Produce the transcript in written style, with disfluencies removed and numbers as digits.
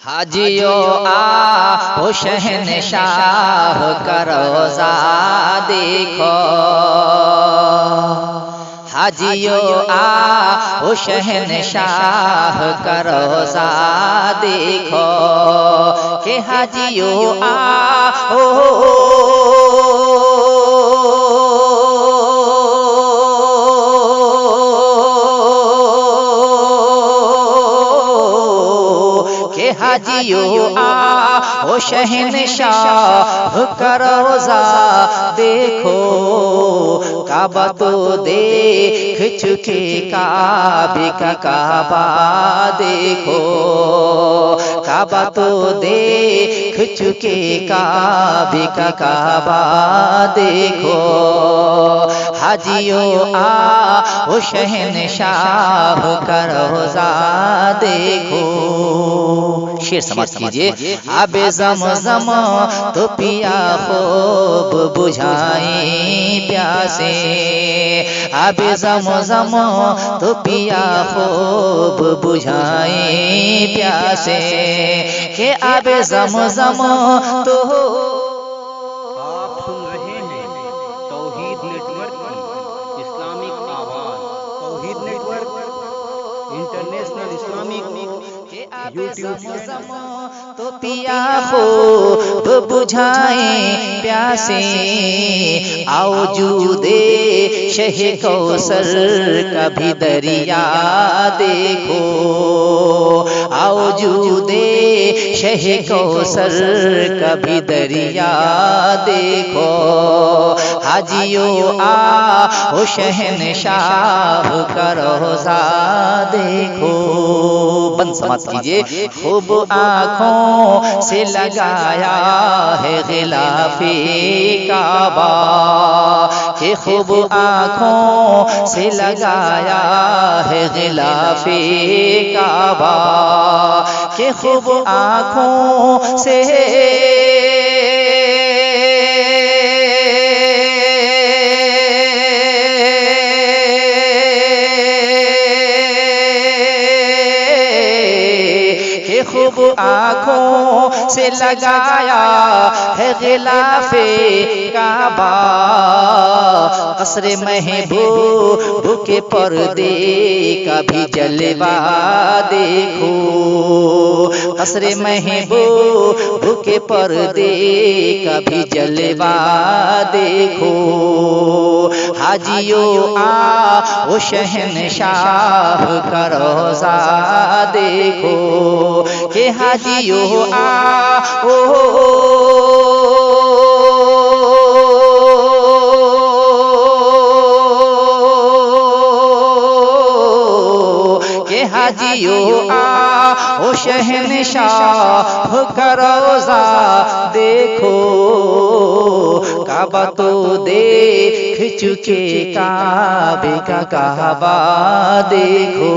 हाजियों आओ शहनशाह का रोज़ा देखो। हाजियों आओ शहनशाह का रोज़ा देखो कि हाजियों आओ हाजियों आओ शहनशाह का रोज़ा देखो। काबा तो देख चुके काबे का काबा देखो। काबा तो देख चुके काबे का काबा देखो। हाजियों आओ शहनशाह का रोज़ा देखो। शेर समाप्त कीजिए। आबे ज़मज़म तो पिया खूब बुझाएं प्यासे। आबे ज़मज़म तो पिया खूब बुझाएं प्यासे के आबे ज़मज़म तो आप सुन रहे हैं तौहीद नेटवर्क की इस्लामिक आवाज़। Tauheed network international Islamic YouTube channel. तो पिया खूब बुझाएं प्यासे। आओ जूदे शह कौसर का भी दरिया देखो। आओ जूदे शह कौसर का भी दरिया देखो। हाजियों आओ शहनशाह का रोज़ा देखो। बंद समाप्त कीजिए। खूब आँखों से लगाया है गिलाफे काबा के खूब आँखों से लगाया है गिलाफे काबा के खूब आँखों से खूब आँखों से लगाया है गिलाफे काबा। कसरे महबूब के पर्दे का भी जलवा देखो। कसरे महबूब के पर्दे का भी जलवा देखो। हाजियों आओ शहनशाह का रोज़ा देखो के हाजियों आओ के हाजियों आओ शहनशाह का रोज़ा देखो। काबा तो देख चुके काबे का काबा देखो।